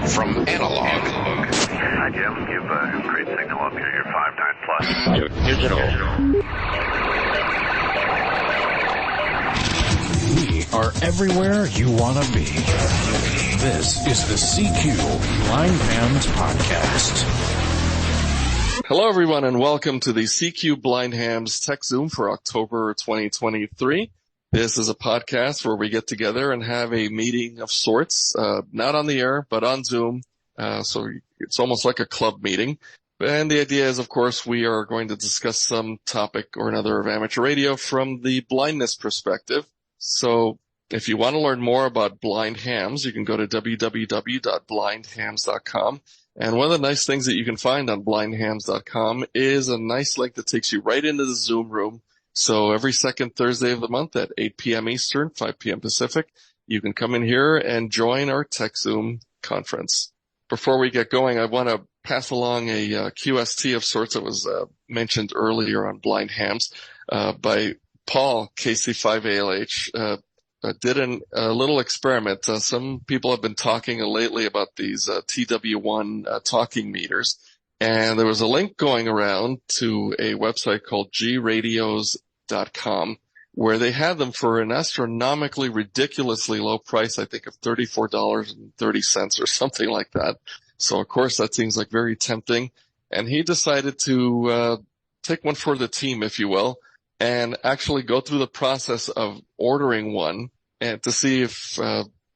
From analog. Hi, Jim. You've great signal up here. You're 5.9 plus. Digital. We are everywhere you want to be. This is the CQ Blind Hams Podcast. Hello, everyone, and welcome to the CQ Blind Hams Techzoom for October 2023. This is a podcast where we get together and have a meeting of sorts, not on the air, but on Zoom. So it's almost like a club meeting. And the idea is, of course, we are going to discuss some topic or another of amateur radio from the blindness perspective. So if you want to learn more about blind hams, you can go to www.blindhams.com. And one of the nice things that you can find on blindhams.com is a nice link that takes you right into the Zoom room. So every second Thursday of the month at 8 p.m. Eastern, 5 p.m. Pacific, you can come in here and join our Techzoom conference. Before we get going, I want to pass along a QST of sorts that was mentioned earlier on Blind Hams by Paul, KC5ALH. Did a little experiment. Some people have been talking lately about these TW1 talking meters. And there was a link going around to a website called gradios.com where they had them for an astronomically, ridiculously low price, I think of $34.30 or something like that. So, of course, that seems like very tempting. And he decided to take one for the team, if you will, and actually go through the process of ordering one and to see if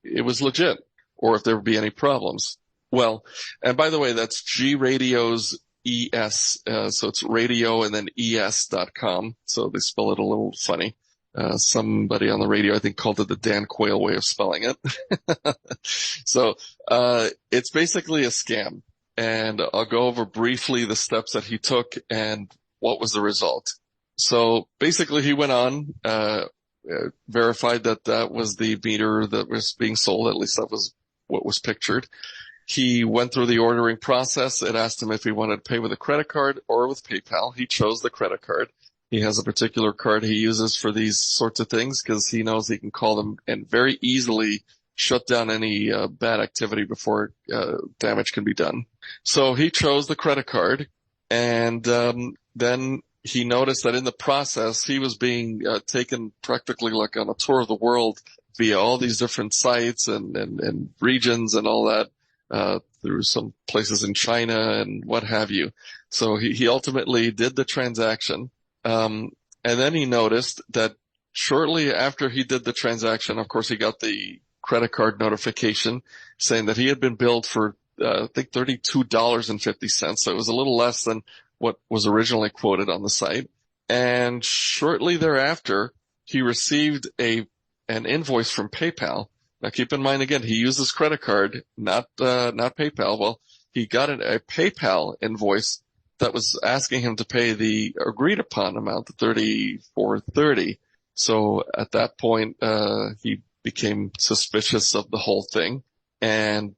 it was legit or if there would be any problems. Well, and by the way, that's gradios ES, so it's radio and then ES.com. So they spell it a little funny. Somebody on the radio, I think, called it the Dan Quayle way of spelling it. So, it's basically a scam. And I'll go over briefly the steps that he took and what was the result. So basically he went on, verified that that was the meter that was being sold. At least that was what was pictured. He went through the ordering process. It asked him if he wanted to pay with a credit card or with PayPal. He chose the credit card. He has a particular card he uses for these sorts of things because he knows he can call them and very easily shut down any bad activity before damage can be done. So he chose the credit card, and then he noticed that in the process he was being taken practically like on a tour of the world via all these different sites and regions and all that. Through some places in China and what have you. So he ultimately did the transaction. And then he noticed that shortly after he did the transaction, of course, he got the credit card notification saying that he had been billed for, I think $32.50. So it was a little less than what was originally quoted on the site. And shortly thereafter, he received an invoice from PayPal. Now, keep in mind, again, he used his credit card, not PayPal. Well, he got a PayPal invoice that was asking him to pay the agreed upon amount, the $34.30. So at that point, he became suspicious of the whole thing, and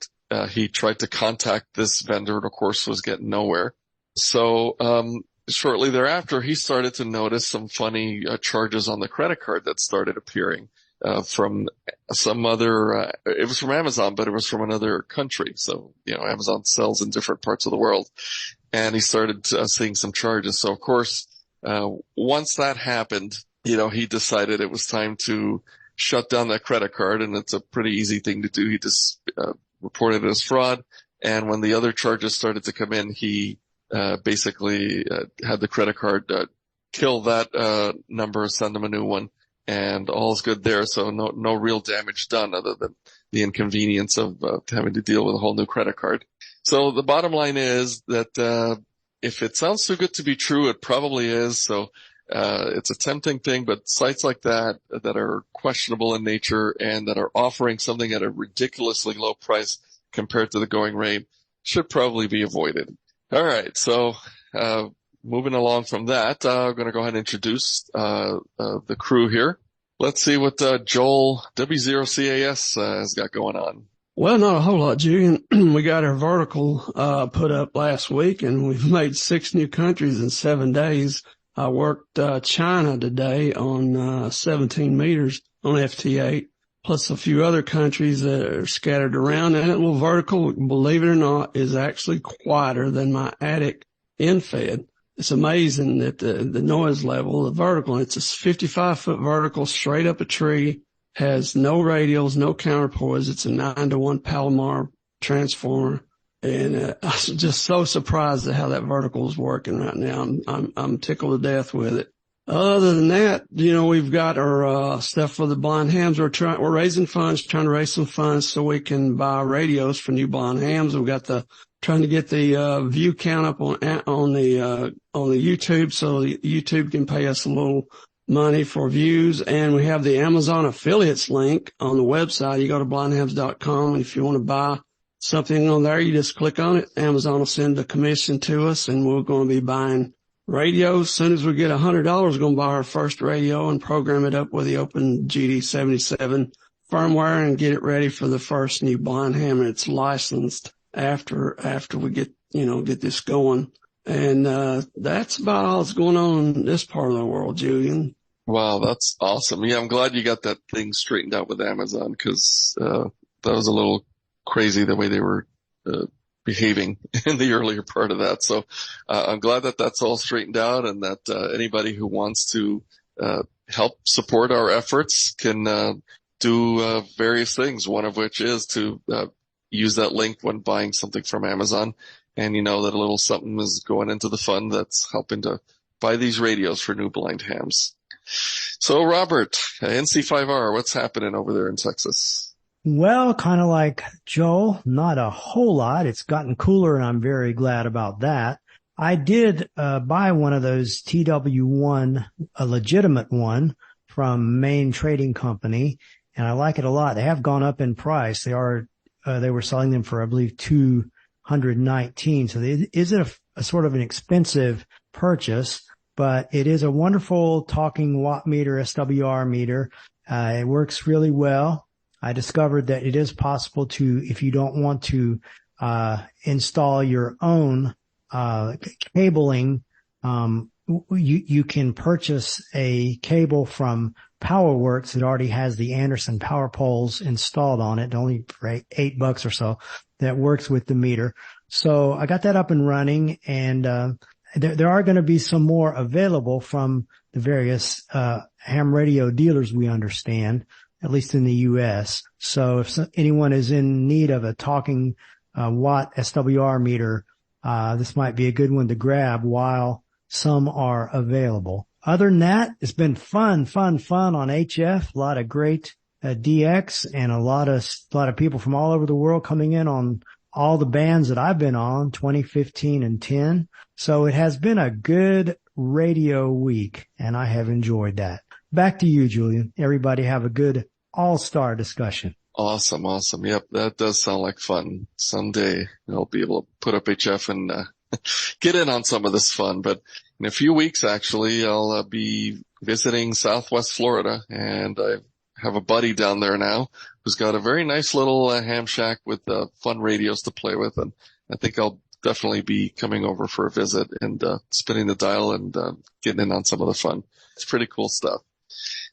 he tried to contact this vendor, and of course was getting nowhere. So shortly thereafter, he started to notice some funny charges on the credit card that started appearing. From some other, it was from Amazon, but it was from another country. So, Amazon sells in different parts of the world. And he started seeing some charges. So, of course, once that happened, he decided it was time to shut down that credit card. And it's a pretty easy thing to do. He just reported it as fraud. And when the other charges started to come in, he basically had the credit card kill that number, send them a new one. And all's good there, so no real damage done other than the inconvenience of having to deal with a whole new credit card. So the bottom line is that if it sounds too good to be true, it probably is. So it's a tempting thing, but sites like that are questionable in nature and that are offering something at a ridiculously low price compared to the going rate should probably be avoided. All right, so moving along from that, I'm going to go ahead and introduce the crew here. Let's see what Joel W0CAS has got going on. Well, not a whole lot, Julian. We got our vertical put up last week, and we've made 6 new countries in 7 days. I worked China today on 17 meters on FT8. plus a few other countries that are scattered around. And that little vertical, believe it or not, is actually quieter than my attic end-fed. It's amazing that the noise level, the vertical, it's a 55-foot vertical straight up a tree, has no radials, no counterpoise. It's a 9-to-1 Palomar transformer. And I'm just so surprised at how that vertical is working right now. I'm tickled to death with it. Other than that, we've got our stuff for the blind hams. We're raising funds, trying to raise some funds so we can buy radios for new blind hams. We've got trying to get the view count up on the YouTube, so the YouTube can pay us a little money for views. And we have the Amazon affiliates link on the website. You go to blindhams.com, and if you want to buy something on there, you just click on it. Amazon will send a commission to us, and we're going to be buying radios. As soon as we get $100, we're going to buy our first radio and program it up with the Open GD77 firmware and get it ready for the first new blind ham. And it's licensed after we get this going. And that's about all that's going on in this part of the world, Julian. Wow, that's awesome. Yeah, I'm glad you got that thing straightened out with Amazon, because that was a little crazy the way they were behaving in the earlier part of that. So I'm glad that that's all straightened out, and that anybody who wants to help support our efforts can do various things, one of which is to use that link when buying something from Amazon. And that a little something is going into the fund that's helping to buy these radios for new blind hams. So Robert, NC5R, what's happening over there in Texas? Well, kind of like Joel, not a whole lot. It's gotten cooler, and I'm very glad about that. I did buy one of those TW1, a legitimate one from Main Trading Company, and I like it a lot. They have gone up in price. They were selling them for, I believe, $219. So it is a sort of an expensive purchase, but it is a wonderful talking watt meter, SWR meter. It works really well. I discovered that it is possible to, if you don't want to install your own cabling, you can purchase a cable from PowerWorks that already has the Anderson power poles installed on it, only for $8 or so, that works with the meter. So I got that up and running, and there are going to be some more available from the various ham radio dealers, we understand, at least in the U.S. So if anyone is in need of a talking watt SWR meter, this might be a good one to grab while some are available. Other than that, it's been fun on HF. A lot of great DX, and a lot of people from all over the world coming in on all the bands that I've been on, 2015 and 10. So it has been a good radio week, and I have enjoyed that. Back to you, Julian. Everybody have a good AllStar discussion. Awesome. Yep, that does sound like fun. Someday I'll be able to put up HF and get in on some of this fun. But in a few weeks, actually, I'll be visiting Southwest Florida, and I have a buddy down there now who's got a very nice little ham shack with fun radios to play with. And I think I'll definitely be coming over for a visit and spinning the dial and getting in on some of the fun. It's pretty cool stuff.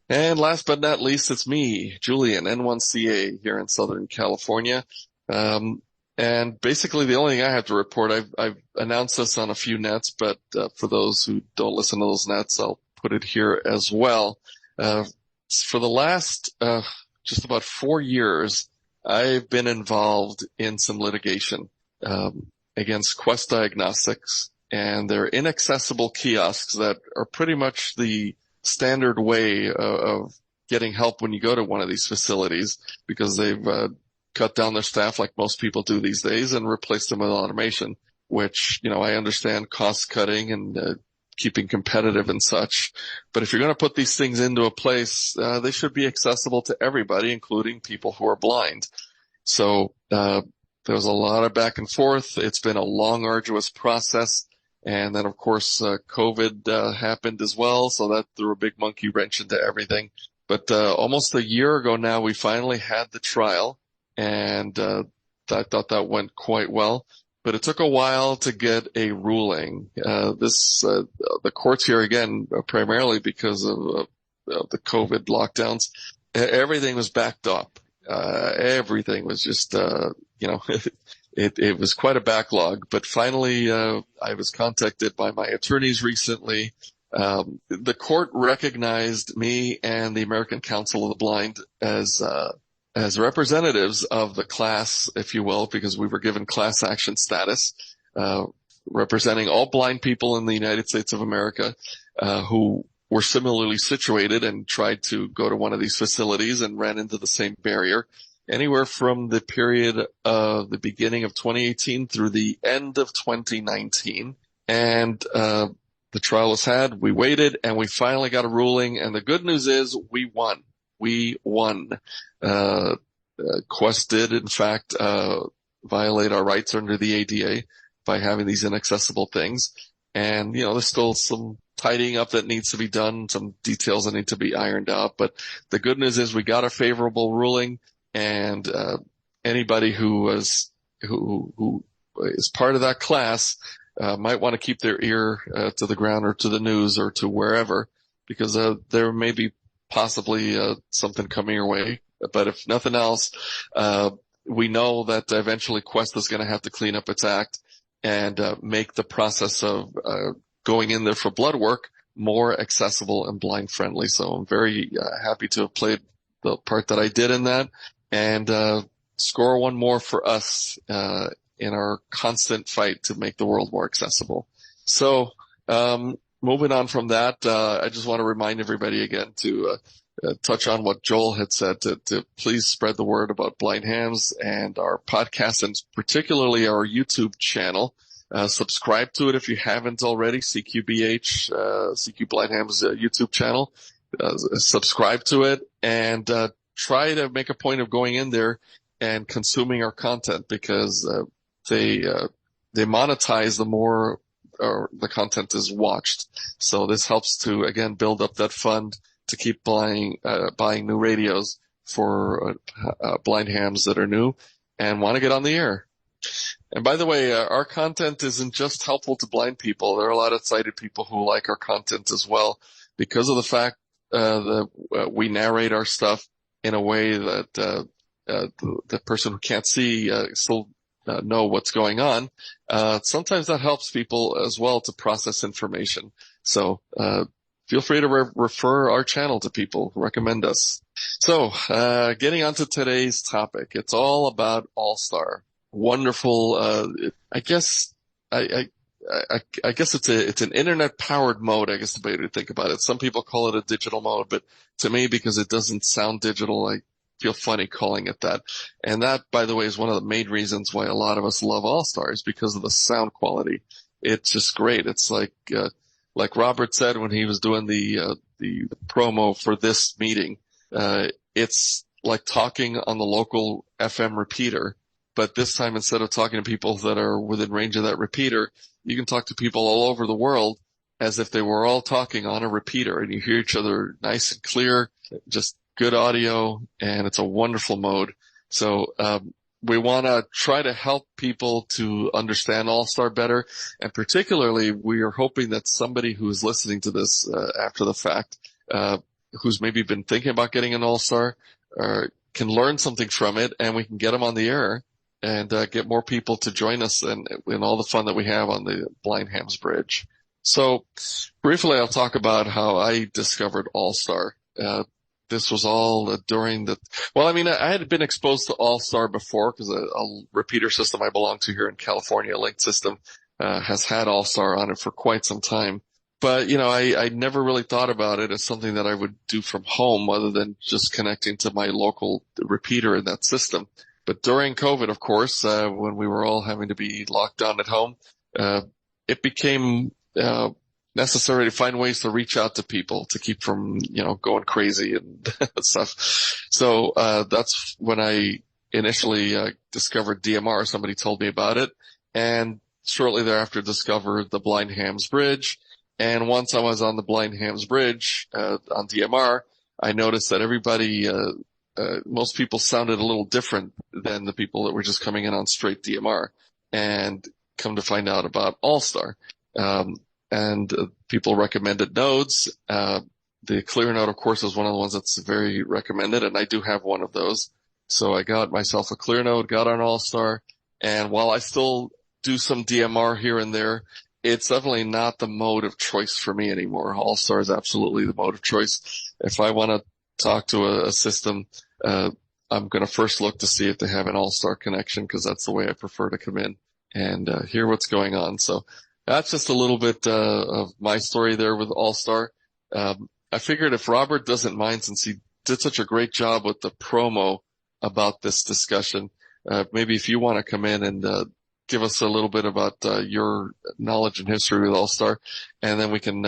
And last but not least, it's me, Julian, N1CA here in Southern California. And basically the only thing I have to report, I've announced this on a few nets, but for those who don't listen to those nets, I'll put it here as well. For the last just about 4 years, I've been involved in some litigation against Quest Diagnostics and their inaccessible kiosks that are pretty much the standard way of getting help when you go to one of these facilities, because they've cut down their staff like most people do these days and replaced them with automation, which, I understand cost cutting and keeping competitive and such. But if you're going to put these things into a place, they should be accessible to everybody, including people who are blind. So there was a lot of back and forth. It's been a long, arduous process. And then, of course, COVID happened as well, so that threw a big monkey wrench into everything. But almost a year ago now, we finally had the trial, and I thought that went quite well. But it took a while to get a ruling. The courts here, again, primarily because of the COVID lockdowns, everything was backed up. Everything was just, it was quite a backlog, but finally, I was contacted by my attorneys recently. The court recognized me and the American Council of the Blind as representatives of the class, if you will, because we were given class action status, representing all blind people in the United States of America, who were similarly situated and tried to go to one of these facilities and ran into the same barrier. Anywhere from the period of the beginning of 2018 through the end of 2019. And the trial was had, we waited, and we finally got a ruling. And the good news is we won. We won. Quest did, in fact, violate our rights under the ADA by having these inaccessible things. And, there's still some tidying up that needs to be done, some details that need to be ironed out. But the good news is we got a favorable ruling. And anybody who is part of that class might want to keep their ear to the ground or to the news or to wherever, because there may be possibly something coming your way. But if nothing else, we know that eventually Quest is going to have to clean up its act and make the process of going in there for blood work more accessible and blind friendly. So I'm very happy to have played the part that I did in that. And score one more for us in our constant fight to make the world more accessible. So moving on from that, I just want to remind everybody again to touch on what Joel had said, to please spread the word about Blind Hams and our podcast, and particularly our YouTube channel. Subscribe to it if you haven't already, CQBH, CQ Blind Hams YouTube channel. Subscribe to it and try to make a point of going in there and consuming our content, because they monetize the more the content is watched. So this helps to, again, build up that fund to keep buying new radios for blind hams that are new and want to get on the air. And by the way, our content isn't just helpful to blind people. There are a lot of sighted people who like our content as well, because of the fact that we narrate our stuff in a way that the person who can't see still know what's going on. Sometimes that helps people as well to process information. So feel free to refer our channel to people, recommend us. So getting on to today's topic, it's all about AllStar. Wonderful. I guess it's an internet powered mode, I guess the way to think about it. Some people call it a digital mode, but to me, because it doesn't sound digital, I feel funny calling it that. And that, by the way, is one of the main reasons why a lot of us love AllStar, is because of the sound quality. It's just great. It's like Robert said when he was doing the promo for this meeting, it's like talking on the local FM repeater. But this time, instead of talking to people that are within range of that repeater, you can talk to people all over the world as if they were all talking on a repeater, and you hear each other nice and clear, just good audio, and it's a wonderful mode. So we want to try to help people to understand AllStar better, and particularly we are hoping that somebody who's listening to this after the fact, who's maybe been thinking about getting an AllStar, can learn something from it, and we can get them on the air and get more people to join us in all the fun that we have on the Blind Hams Bridge. So briefly, I'll talk about how I discovered AllStar. This was all during I had been exposed to AllStar before, because a repeater system I belong to here in California, a linked system, has had AllStar on it for quite some time. But, I never really thought about it as something that I would do from home other than just connecting to my local repeater in that system. But during COVID, of course, when we were all having to be locked down at home, it became necessary to find ways to reach out to people to keep from, going crazy and stuff. So that's when I initially discovered DMR. Somebody told me about it, and shortly thereafter discovered the Blind Hams Bridge. And once I was on the Blind Hams Bridge on DMR, I noticed that everybody most people sounded a little different than the people that were just coming in on straight DMR, and come to find out about AllStar. And people recommended nodes. the Clearnode, of course, is one of the ones that's very recommended, and I do have one of those. So I got myself a Clearnode, got on AllStar, and while I still do some DMR here and there, it's definitely not the mode of choice for me anymore. AllStar is absolutely the mode of choice. If I want to talk to a system, I'm going to first look to see if they have an AllStar connection, because that's the way I prefer to come in and hear what's going on. So that's just a little bit of my story there with AllStar. I figured if Robert doesn't mind, since he did such a great job with the promo about this discussion, maybe if you want to come in and give us a little bit about your knowledge and history with AllStar, and then we can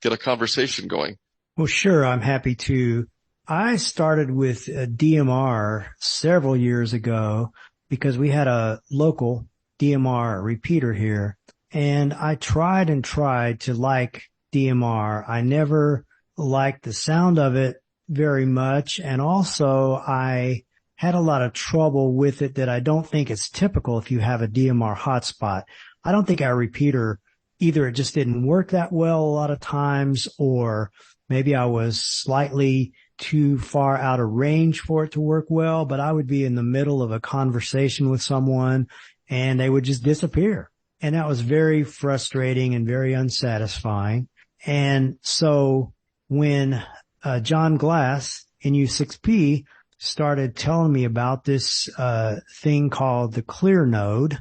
get a conversation going. Well, sure. I'm happy to. I started with DMR several years ago because we had a local DMR repeater here, and I tried to like DMR. I never liked the sound of it very much, and also I had a lot of trouble with it that I don't think is typical if you have a DMR hotspot. I don't think our repeater, either it just didn't work that well a lot of times, or maybe I was slightly too far out of range for it to work well, but I would be in the middle of a conversation with someone and they would just disappear. And that was very frustrating and very unsatisfying. And so when John Glass, NU6P, started telling me about this thing called the Clearnode,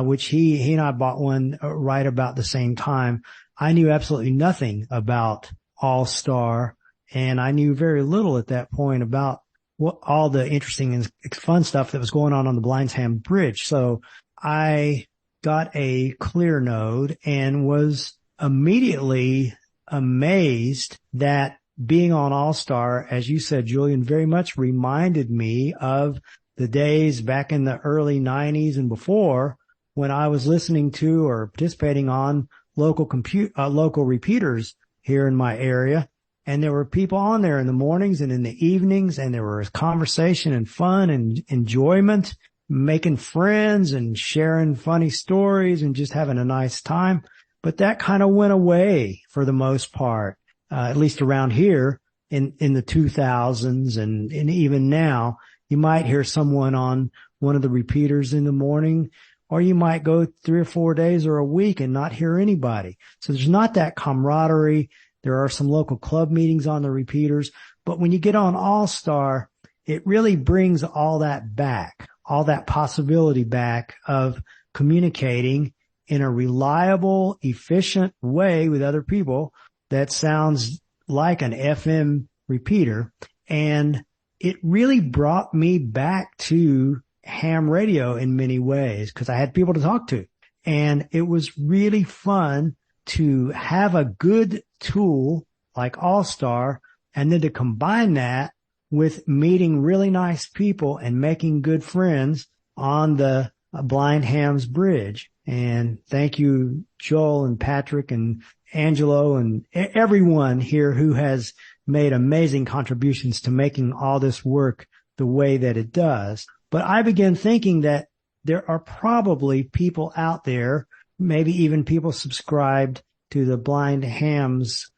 which he and I bought one right about the same time, I knew absolutely nothing about AllStar, and I knew very little at that point about what all the interesting and fun stuff that was going on the Blindham Bridge. So I got a Clearnode and was immediately amazed that being on AllStar, as you said, Julian, very much reminded me of the days back in the early 90s and before, when I was listening to or participating on local repeaters here in my area. And there were people on there in the mornings and in the evenings, and there was conversation and fun and enjoyment, making friends and sharing funny stories and just having a nice time. But that kind of went away for the most part, at least around here in the 2000s. And even now, you might hear someone on one of the repeaters in the morning, or you might go 3 or 4 days or a week and not hear anybody. So there's not that camaraderie. There are some local club meetings on the repeaters, but when you get on AllStar, it really brings all that back, all that possibility back of communicating in a reliable, efficient way with other people that sounds like an FM repeater. And it really brought me back to ham radio in many ways, because I had people to talk to. And it was really fun to have a good tool like AllStar, and then to combine that with meeting really nice people and making good friends on the Blindham's Bridge. And thank you, Joel and Patrick and Angelo and everyone here who has made amazing contributions to making all this work the way that it does. But I began thinking that there are probably people out there, maybe even people subscribed to the Blind Hams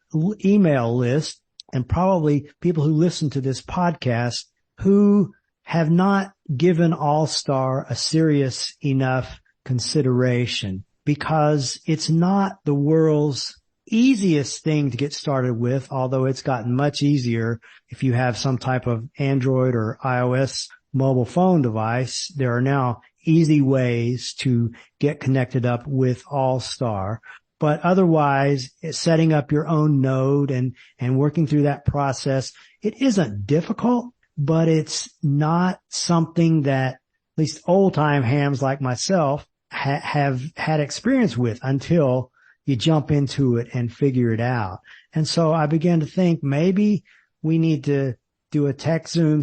email list, and probably people who listen to this podcast, who have not given AllStar a serious enough consideration, because it's not the world's easiest thing to get started with, although it's gotten much easier if you have some type of Android or iOS mobile phone device. There are now easy ways to get connected up with AllStar. But otherwise, setting up your own node and working through that process, it isn't difficult, but it's not something that at least old-time hams like myself have had experience with until you jump into it and figure it out. And so I began to think maybe we need to do a Techzoom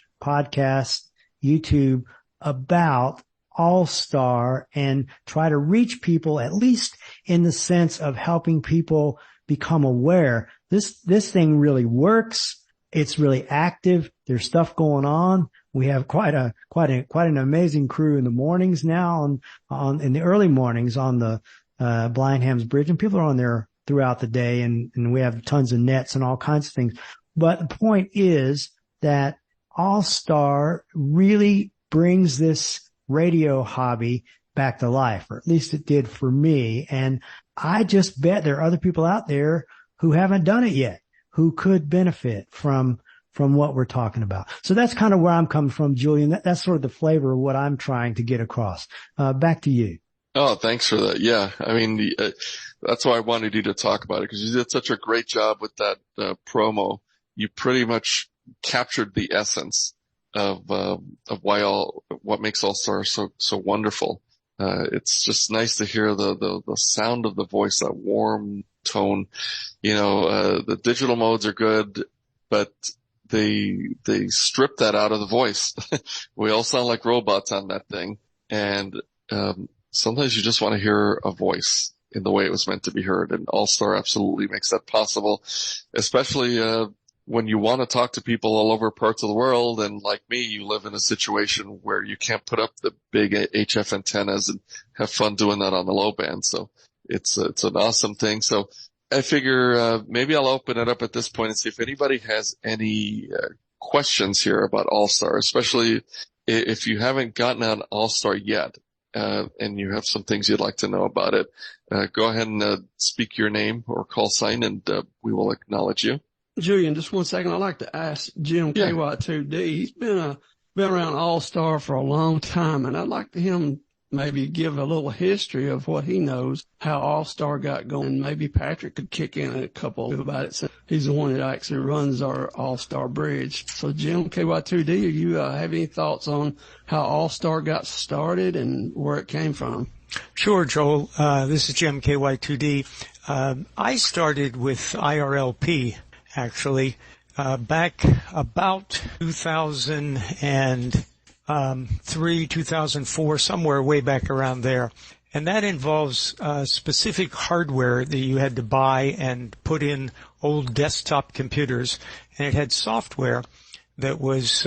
/ podcast YouTube about AllStar and try to reach people, at least in the sense of helping people become aware. This thing really works. It's really active. There's stuff going on. We have quite an amazing crew in the mornings now in the early mornings on the Blindham's Bridge, and people are on there throughout the day, and we have tons of nets and all kinds of things. But the point is that AllStar really brings this radio hobby back to life, or at least it did for me. And I just bet there are other people out there who haven't done it yet, who could benefit from what we're talking about. So that's kind of where I'm coming from, Julian. That's sort of the flavor of what I'm trying to get across. Back to you. Oh, thanks for that. Yeah. I mean, that's why I wanted you to talk about it, because you did such a great job with that promo. You pretty much captured the essence of what makes AllStar so wonderful. It's just nice to hear the sound of the voice, that warm tone. The digital modes are good, but they strip that out of the voice. We all sound like robots on that thing. And, sometimes you just want to hear a voice in the way it was meant to be heard. And AllStar absolutely makes that possible, especially, when you want to talk to people all over parts of the world. And like me, you live in a situation where you can't put up the big HF antennas and have fun doing that on the low band. So it's an awesome thing. So I figure, maybe I'll open it up at this point and see if anybody has any, questions here about AllStar, especially if you haven't gotten on AllStar yet, and you have some things you'd like to know about it. Go ahead and, speak your name or call sign, and, we will acknowledge you. Julian, just one second. I'd like to ask Jim KY2D. He's been around AllStar for a long time, and I'd like to him maybe give a little history of what he knows, how AllStar got going. And maybe Patrick could kick in a couple about it, since he's the one that actually runs our AllStar bridge. So Jim KY2D, do you have any thoughts on how AllStar got started and where it came from? Sure, Joel. This is Jim KY2D. I started with IRLP, actually, back about 2003, 2004, somewhere way back around there. And that involves specific hardware that you had to buy and put in old desktop computers. And it had software that was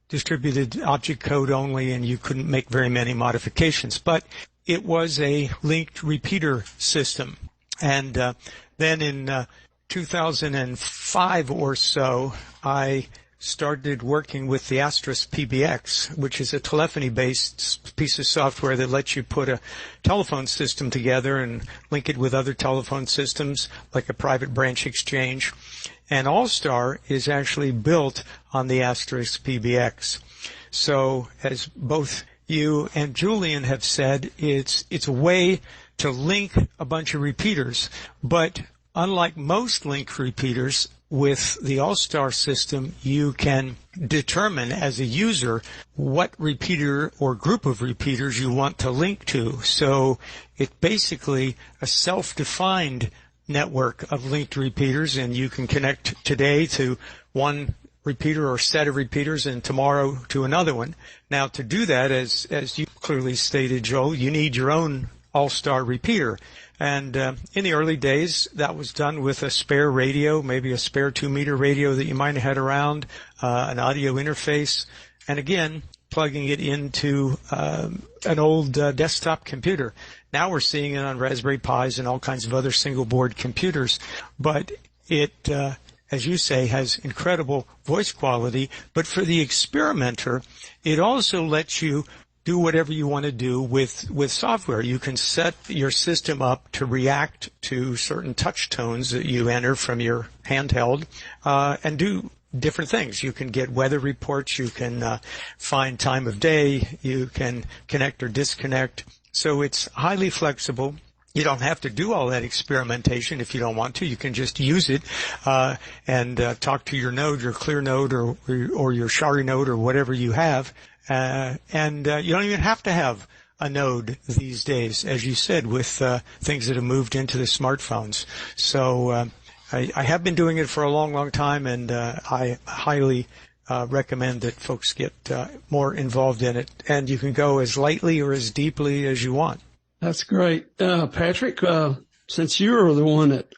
distributed object code only, and you couldn't make very many modifications. But it was a linked repeater system. And then in 2005 or so, I started working with the Asterisk PBX, which is a telephony-based piece of software that lets you put a telephone system together and link it with other telephone systems, like a private branch exchange. And AllStar is actually built on the Asterisk PBX. So, as both you and Julian have said, it's a way to link a bunch of repeaters, but unlike most linked repeaters, with the AllStar system, you can determine as a user what repeater or group of repeaters you want to link to. So it's basically a self-defined network of linked repeaters, and you can connect today to one repeater or set of repeaters and tomorrow to another one. Now, to do that, as you clearly stated, Joel, you need your own AllStar repeater. And in the early days, that was done with a spare radio, maybe a spare 2-meter radio that you might have had around, an audio interface, and again, plugging it into an old desktop computer. Now we're seeing it on Raspberry Pis and all kinds of other single-board computers. But it, as you say, has incredible voice quality. But for the experimenter, it also lets you do whatever you want to do with software. You can set your system up to react to certain touch tones that you enter from your handheld, and do different things. You can get weather reports. You can find time of day. You can connect or disconnect. So it's highly flexible. You don't have to do all that experimentation if you don't want to. You can just use it and talk to your node, your Clearnode or your Shari node or whatever you have. And you don't even have to have a node these days, as you said, with things that have moved into the smartphones. So I have been doing it for a long, long time, and I highly recommend that folks get more involved in it. And you can go as lightly or as deeply as you want. That's great. Patrick, since you're the one that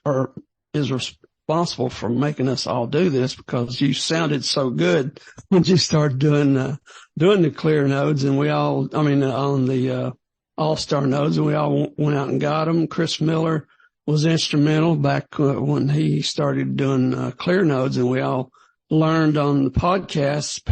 is responsible for making us all do this, because you sounded so good when you started doing the Clearnodes, and on the AllStar nodes, and we all went out and got them. Chris Miller was instrumental back when he started doing Clearnodes, and we all learned on the podcast.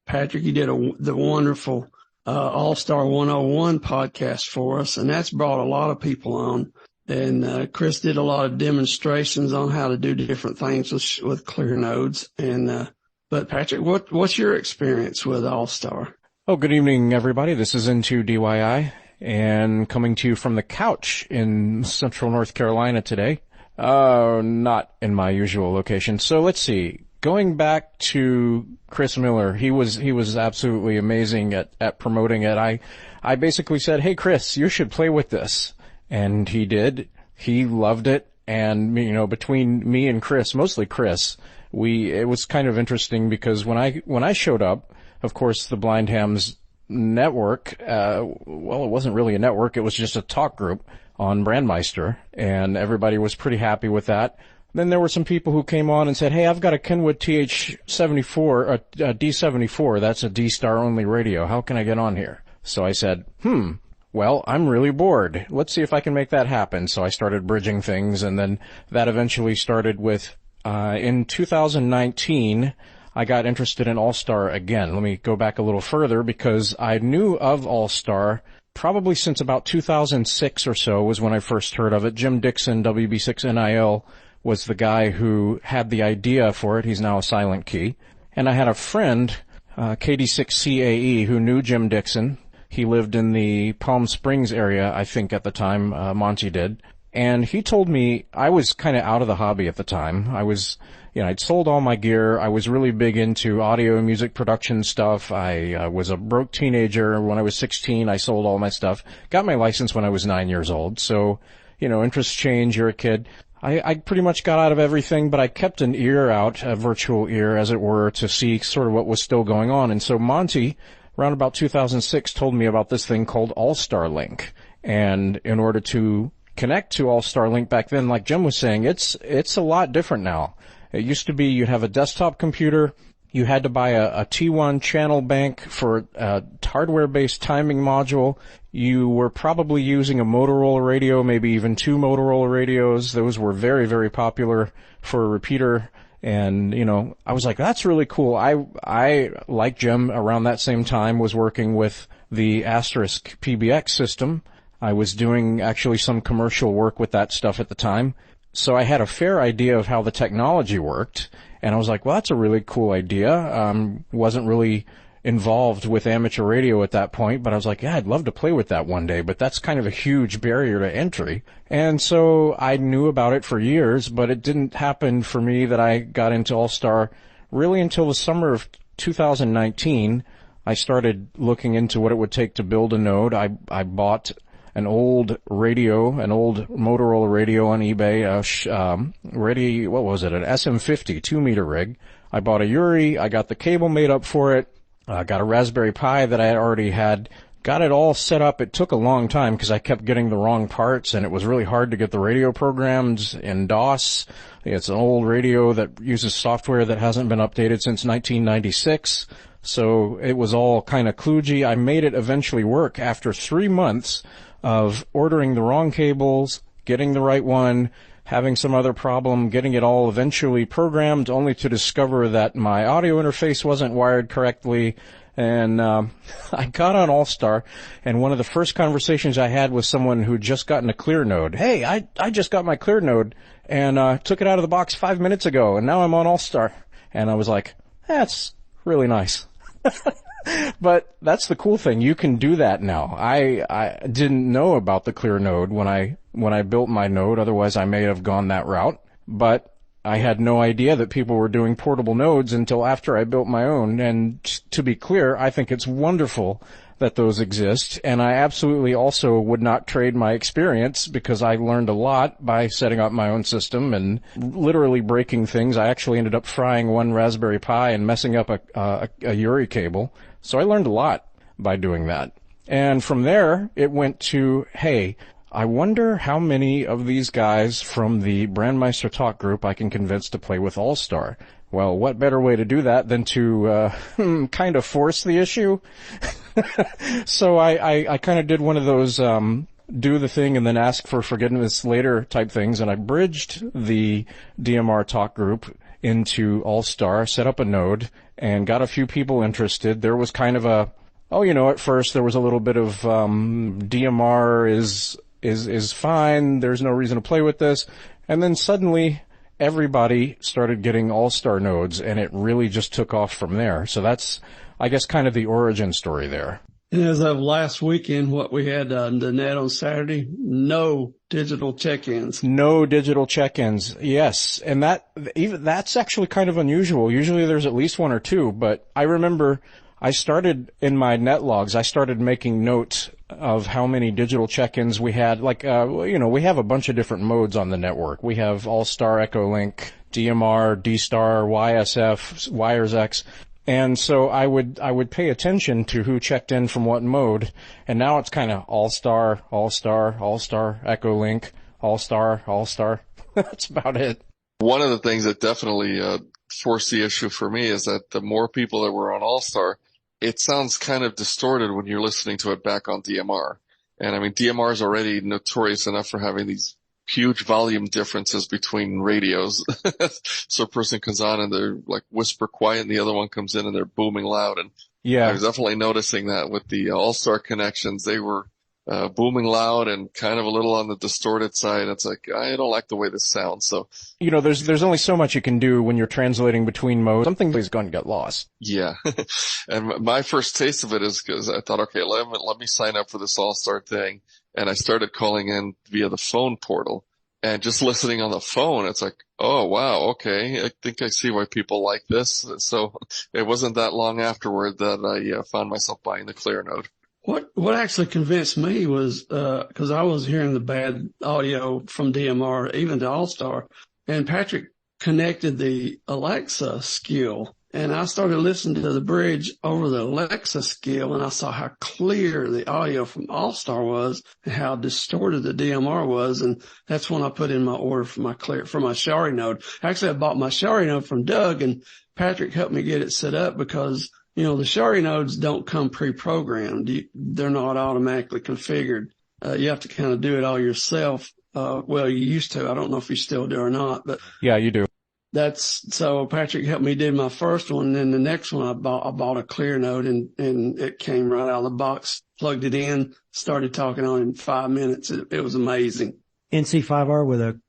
Patrick, you did the wonderful AllStar 101 podcast for us, and that's brought a lot of people on. And Chris did a lot of demonstrations on how to do different things with Clearnodes. And but Patrick, what's your experience with AllStar? Oh, good evening, everybody. This is N2DYN, and coming to you from the couch in Central North Carolina today. Not in my usual location. So let's see. Going back to Chris Miller, he was absolutely amazing at promoting it. I basically said, "Hey, Chris, you should play with this." And he did. He loved it. And, you know, between me and Chris, mostly Chris, it was kind of interesting because when I showed up, of course, the Blind Hams network, well, it wasn't really a network. It was just a talk group on Brandmeister, and everybody was pretty happy with that. Then there were some people who came on and said, "Hey, I've got a Kenwood TH74, a D74. That's a D-Star only radio. How can I get on here?" So I said, well, I'm really bored. Let's see if I can make that happen. So I started bridging things, and then that eventually started with, in 2019, I got interested in AllStar again. Let me go back a little further because I knew of AllStar probably since about 2006 or so was when I first heard of it. Jim Dixon, WB6NIL, was the guy who had the idea for it. He's now a silent key. And I had a friend, KD6CAE, who knew Jim Dixon. He lived in the Palm Springs area, I think, at the time, Monty did. And he told me I was kind of out of the hobby at the time. I'd sold all my gear. I was really big into audio and music production stuff. I was a broke teenager. When I was 16, I sold all my stuff. Got my license when I was 9 years old. So, you know, interests change. You're a kid. I pretty much got out of everything, but I kept an ear out, a virtual ear, as it were, to see sort of what was still going on. And so Monty, around about 2006, told me about this thing called AllStar Link. And in order to connect to AllStar Link back then, like Jim was saying, it's a lot different now. It used to be you'd have a desktop computer, you had to buy a T1 channel bank for a hardware-based timing module. You were probably using a Motorola radio, maybe even two Motorola radios. Those were very, very popular for a repeater. And, you know, I was like, that's really cool. I like Jim, around that same time, was working with the Asterisk PBX system. I was doing actually some commercial work with that stuff at the time. So I had a fair idea of how the technology worked. And I was like, well, that's a really cool idea. Wasn't really involved with amateur radio at that point, but I was like, yeah, I'd love to play with that one day, but that's kind of a huge barrier to entry. And so I knew about it for years, but it didn't happen for me that I got into AllStar really until the summer of 2019. I started looking into what it would take to build a node. I bought an old radio, an old Motorola radio on eBay, what was it, an SM50 2-meter rig. I bought a Uri, I got the cable made up for it, got a Raspberry Pi that I already had, got it all set up. It took a long time because I kept getting the wrong parts, and it was really hard to get the radio programmed in DOS. It's an old radio that uses software that hasn't been updated since 1996. So it was all kind of kludgy. I made it eventually work after 3 months of ordering the wrong cables, getting the right one, having some other problem, getting it all eventually programmed, only to discover that my audio interface wasn't wired correctly. And I got on AllStar, and one of the first conversations I had was someone who'd just gotten a Clearnode. Hey, I just got my Clearnode and took it out of the box 5 minutes ago, and now I'm on AllStar. And I was like, that's really nice. But that's the cool thing. You can do that now. I didn't know about the Clearnode when I built my node. Otherwise, I may have gone that route. But I had no idea that people were doing portable nodes until after I built my own. And to be clear, I think it's wonderful that those exist. And I absolutely also would not trade my experience because I learned a lot by setting up my own system and literally breaking things. I actually ended up frying one Raspberry Pi and messing up a Uri cable. So I learned a lot by doing that. And from there, it went to, hey, I wonder how many of these guys from the Brandmeister Talk group I can convince to play with AllStar. Well, what better way to do that than to kind of force the issue? So I kind of did one of those do the thing and then ask for forgiveness later type things. And I bridged the DMR talk group into AllStar, set up a node, and got a few people interested. There was kind of at first there was a little bit of DMR is fine. There's no reason to play with this. And then suddenly everybody started getting AllStar nodes, and it really just took off from there. So that's, I guess, kind of the origin story there. And as of last weekend, what we had the net on Saturday, no digital check-ins. No digital check-ins, yes. And that's actually kind of unusual. Usually there's at least one or two, but I remember I started in my net logs, I started making notes of how many digital check-ins we had. Like, we have a bunch of different modes on the network. We have AllStar, Echolink, DMR, D-Star, YSF, WiresX. And so I would pay attention to who checked in from what mode. And now it's kind of AllStar, AllStar, AllStar, Echolink, AllStar, AllStar. That's about it. One of the things that definitely forced the issue for me is that the more people that were on AllStar, it sounds kind of distorted when you're listening to it back on DMR. And I mean, DMR is already notorious enough for having these huge volume differences between radios. So a person comes on and they're like whisper quiet and the other one comes in and they're booming loud. And yeah, I was definitely noticing that with the AllStar connections. They were booming loud and kind of a little on the distorted side. It's like, I don't like the way this sounds. So, there's only so much you can do when you're translating between modes. Something is going to get lost. Yeah. And my first taste of it is because I thought, okay, let me sign up for this AllStar thing. And I started calling in via the phone portal and just listening on the phone. It's like, oh, wow. Okay. I think I see why people like this. So it wasn't that long afterward that I found myself buying the Clearnode. What actually convinced me was, cause I was hearing the bad audio from DMR, even to AllStar, and Patrick connected the Alexa skill, and I started listening to the bridge over the Alexa skill, and I saw how clear the audio from AllStar was and how distorted the DMR was. And that's when I put in my order for my Shari node. Actually, I bought my Shari node from Doug, and Patrick helped me get it set up because the Shari nodes don't come pre-programmed. They're not automatically configured. You have to kind of do it all yourself. You used to. I don't know if you still do or not, but yeah, you do. So Patrick helped me do my first one. And then the next one I bought a Clearnode and it came right out of the box, plugged it in, started talking on it in 5 minutes. It was amazing. NC5R with a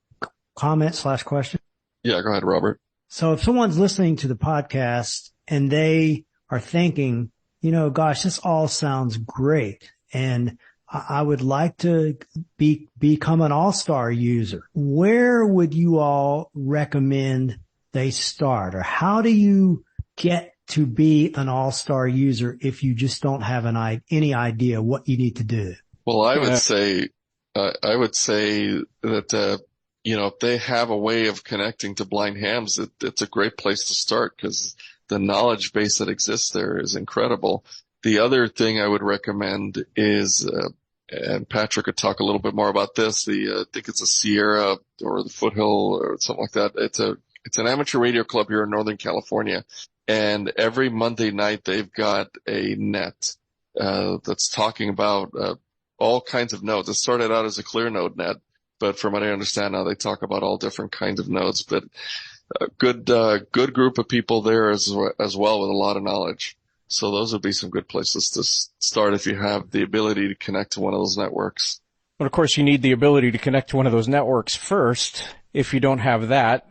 comment/question. Yeah, go ahead, Robert. So if someone's listening to the podcast and they are thinking, gosh, this all sounds great, and I would like to become an AllStar user, where would you all recommend they start? Or how do you get to be an AllStar user if you just don't have any idea what you need to do? Well, I would say that, if they have a way of connecting to blind hams, it's a great place to start because the knowledge base that exists there is incredible. The other thing I would recommend is, and Patrick could talk a little bit more about this, I think it's a Sierra or the Foothill or something like that. It's an amateur radio club here in Northern California. And every Monday night they've got a net, that's talking about, all kinds of nodes. It started out as a Clearnode net, but from what I understand now, they talk about all different kinds of nodes, but a good group of people there as well with a lot of knowledge. So those would be some good places to start if you have the ability to connect to one of those networks. But of course, you need the ability to connect to one of those networks first. If you don't have that,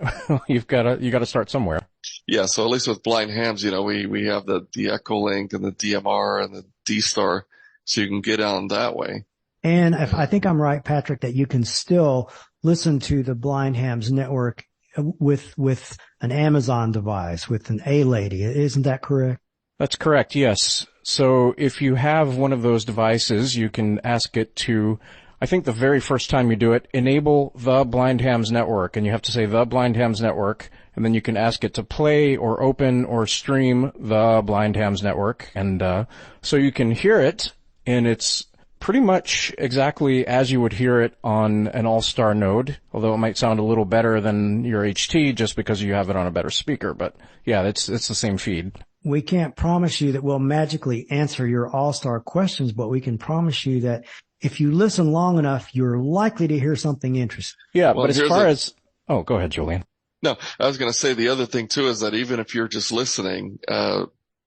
you got to start somewhere. Yeah. So at least with blind hams, we have the Echolink and the DMR and the D-Star, so you can get on that way. And I think I'm right, Patrick, that you can still listen to the blind hams network with an Amazon device, with an A-Lady. Isn't that correct? That's correct, yes. So if you have one of those devices, you can ask it to, I think the very first time you do it, enable the blind hams network, and you have to say the blind hams network, and then you can ask it to play or open or stream the blind hams network. And so you can hear it, and it's pretty much exactly as you would hear it on an AllStar node, although it might sound a little better than your HT just because you have it on a better speaker. But yeah, it's the same feed. We can't promise you that we'll magically answer your AllStar questions, but we can promise you that if you listen long enough, you're likely to hear something interesting. Yeah, Well, but as far as, oh, go ahead, Julian. No, I was going to say the other thing too is that even if you're just listening,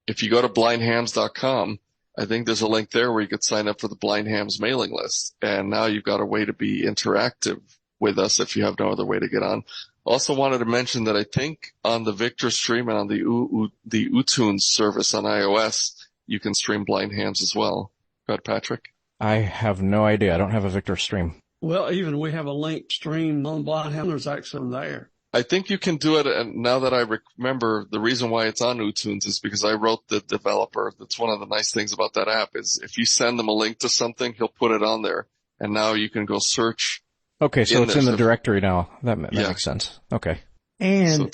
if you go to blindhams.com, I think there's a link there where you could sign up for the Blind Hams mailing list. And now you've got a way to be interactive with us if you have no other way to get on. Also wanted to mention that I think on the Victor stream and on the uTunes service on iOS, you can stream Blind Hams as well. Go ahead, Patrick. I have no idea. I don't have a Victor stream. Well, even we have a link stream on Blind Ham. There's actually there. I think you can do it, and now that I remember, the reason why it's on uTunes is because I wrote the developer. That's one of the nice things about that app is if you send them a link to something, he'll put it on there, and now you can go search. Okay, so it's in the directory now. That makes sense. Okay. And,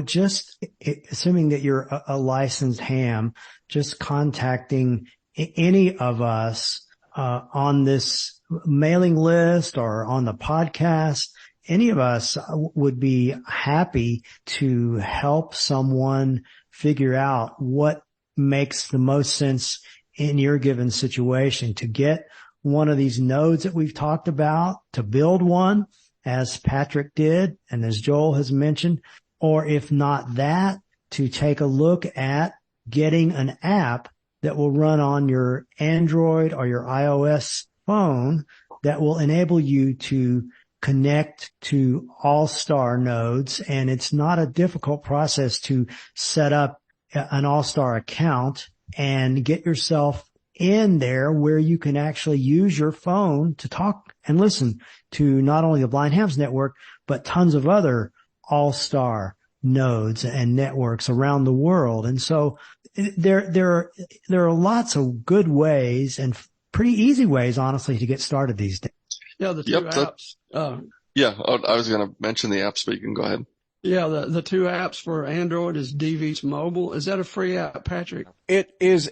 just assuming that you're a licensed ham, just contacting any of us on this mailing list or on the podcast, any of us would be happy to help someone figure out what makes the most sense in your given situation to get one of these nodes that we've talked about, to build one, as Patrick did and as Joel has mentioned, or if not that, to take a look at getting an app that will run on your Android or your iOS phone that will enable you to connect to AllStar nodes. And it's not a difficult process to set up an AllStar account and get yourself in there where you can actually use your phone to talk and listen to not only the Blind Hams network, but tons of other AllStar nodes and networks around the world. And so there are lots of good ways and pretty easy ways, honestly, to get started these days. Yeah, the two apps. I was going to mention the apps, but you can go ahead. Yeah, the two apps for Android is DV's Mobile. Is that a free app, Patrick? It is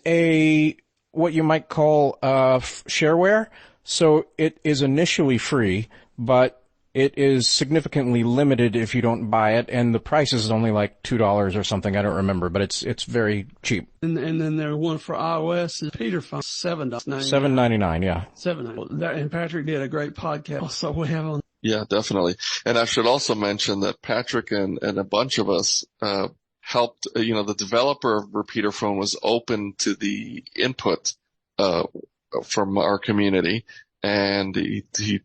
what you might call shareware. So it is initially free, but it is significantly limited if you don't buy it, and the price is only like $2 or something. I don't remember, but it's very cheap. And then there's one for iOS is Peterphone, $7.99. $7.99, yeah. $7.99. And Patrick did a great podcast, so we have on. Yeah, definitely. And I should also mention that Patrick and a bunch of us helped. The developer of Repeaterphone was open to the input from our community, and he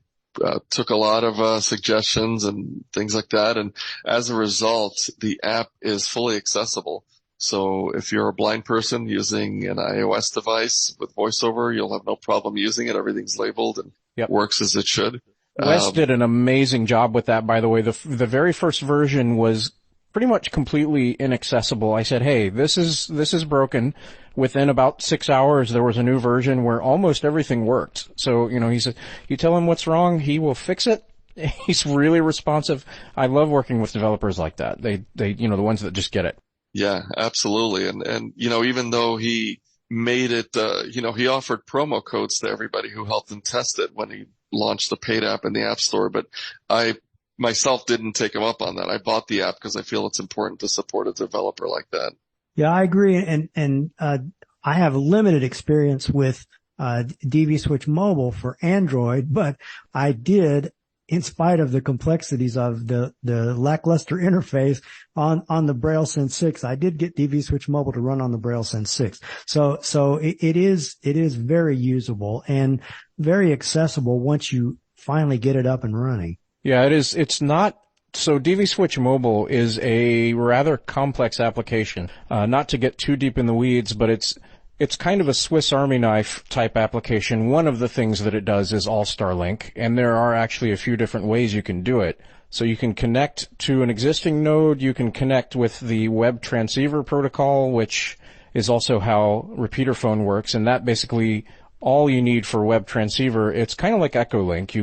took a lot of suggestions and things like that. And as a result, the app is fully accessible. So if you're a blind person using an iOS device with VoiceOver, you'll have no problem using it. Everything's labeled and works as it should. Wes did an amazing job with that, by the way. The very first version was pretty much completely inaccessible. I said, hey, this is broken. Within about 6 hours, there was a new version where almost everything worked. So, he said, you tell him what's wrong, he will fix it. He's really responsive. I love working with developers like that. They, the ones that just get it. Yeah, absolutely. And, even though he made it, he offered promo codes to everybody who helped him test it when he launched the paid app in the App Store. But I myself didn't take him up on that. I bought the app because I feel it's important to support a developer like that. Yeah, I agree. And I have limited experience with DV Switch Mobile for Android, but I did, in spite of the complexities of the lackluster interface on the Braille Sense 6, I did get DV Switch Mobile to run on the Braille Sense 6. So it is very usable and very accessible once you finally get it up and running. Yeah, it is. It's not. So DV Switch Mobile is a rather complex application. Not to get too deep in the weeds, but it's kind of a Swiss Army knife type application. One of the things that it does is AllStar Link, and there are actually a few different ways you can do it. So you can connect to an existing node, you can connect with the web transceiver protocol, which is also how Repeaterphone works, and that basically all you need for web transceiver. It's kind of like Echolink.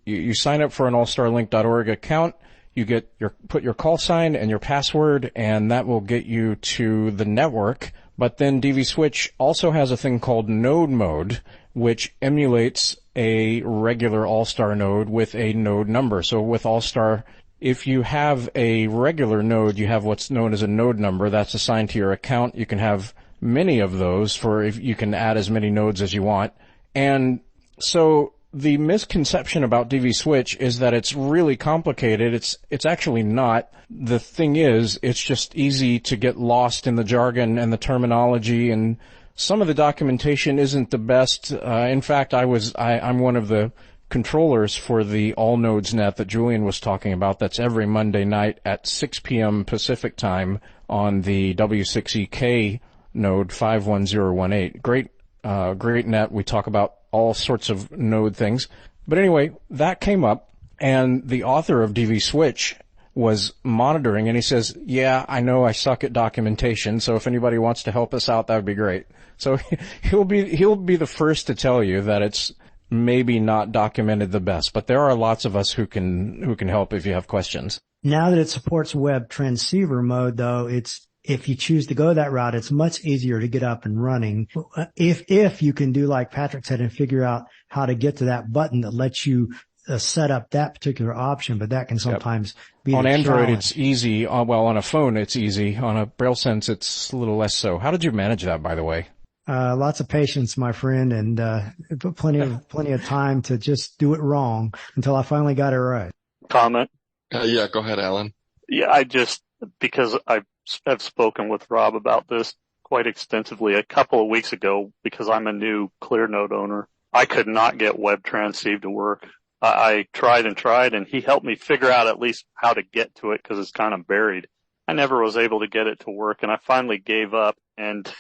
You sign up for an allstarlink.org account. You put your call sign and your password, and that will get you to the network. But then DV Switch also has a thing called node mode, which emulates a regular AllStar node with a node number. So with AllStar, if you have a regular node, you have what's known as a node number that's assigned to your account. You can have many of those if you can add as many nodes as you want. And So the misconception about DV Switch is that it's really complicated. It's actually not. The thing is, it's just easy to get lost in the jargon and the terminology, and some of the documentation isn't the best. In fact, I'm one of the controllers for the All Nodes net that Julian was talking about. That's every Monday night at 6 p.m. Pacific time on the W6EK node 51018. Great net. We talk about all sorts of node things. But anyway, that came up, and the author of DV Switch was monitoring, and he says, yeah, I know I suck at documentation, so if anybody wants to help us out, that would be great. So he'll be the first to tell you that it's maybe not documented the best, but there are lots of us who can help if you have questions. Now that it supports web transceiver mode, though, if you choose to go that route, it's much easier to get up and running. If you can do like Patrick said and figure out how to get to that button that lets you set up that particular option, but that can sometimes be on Android. challenge. It's easy. Well, on a phone, it's easy. On a BrailleSense, it's a little less so. How did you manage that, by the way? Lots of patience, my friend, and plenty of time to just do it wrong until I finally got it right. Comment? Yeah, go ahead, Alan. Yeah, because I have spoken with Rob about this quite extensively a couple of weeks ago, because I'm a new Clearnode owner. I could not get web transceive to work. I tried, and he helped me figure out at least how to get to it because it's kind of buried. I never was able to get it to work, and I finally gave up, and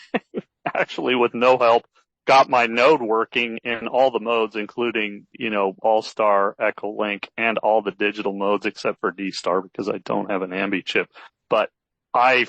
actually with no help got my node working in all the modes, including, AllStar, Echo Link, and all the digital modes except for D-Star because I don't have an Ambi chip. But I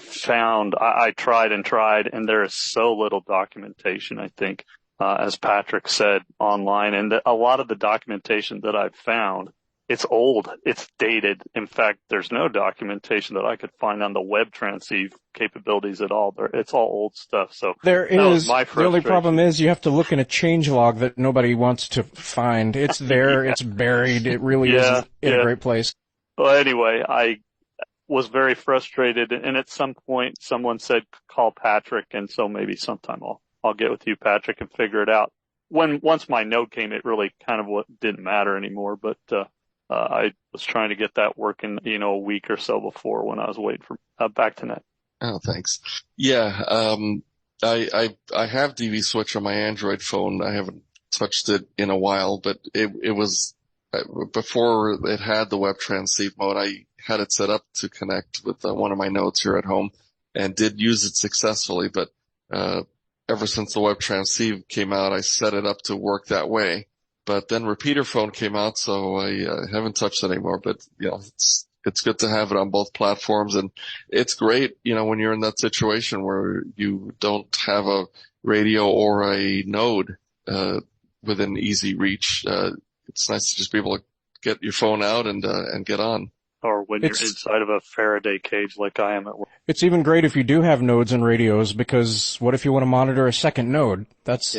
tried, and there is so little documentation, I think, as Patrick said, online. And a lot of the documentation that I've found, it's old, it's dated. In fact, there's no documentation that I could find on the web transceive capabilities at all. It's all old stuff. So there is. The only problem is you have to look in a changelog that nobody wants to find. It's there. It's buried. It really is in a great place. Well, anyway, I was very frustrated, and at some point someone said, call Patrick, and so maybe sometime I'll get with you, Patrick, and figure it out. Once my node came, it really kind of didn't matter anymore, but I was trying to get that working, a week or so before when I was waiting for back to net. Oh, thanks. Yeah, I have DV Switch on my Android phone. I haven't touched it in a while, but it was before it had the web transceive mode. I had it set up to connect with one of my nodes here at home and did use it successfully, but ever since the web transceive came out, I set it up to work that way. But then repeater phone came out, so I haven't touched it anymore. But it's good to have it on both platforms, and it's great, when you're in that situation where you don't have a radio or a node within easy reach. It's nice to just be able to get your phone out and get on. Or when you're inside of a Faraday cage like I am at work. It's even great if you do have nodes and radios, because what if you want to monitor a second node? That's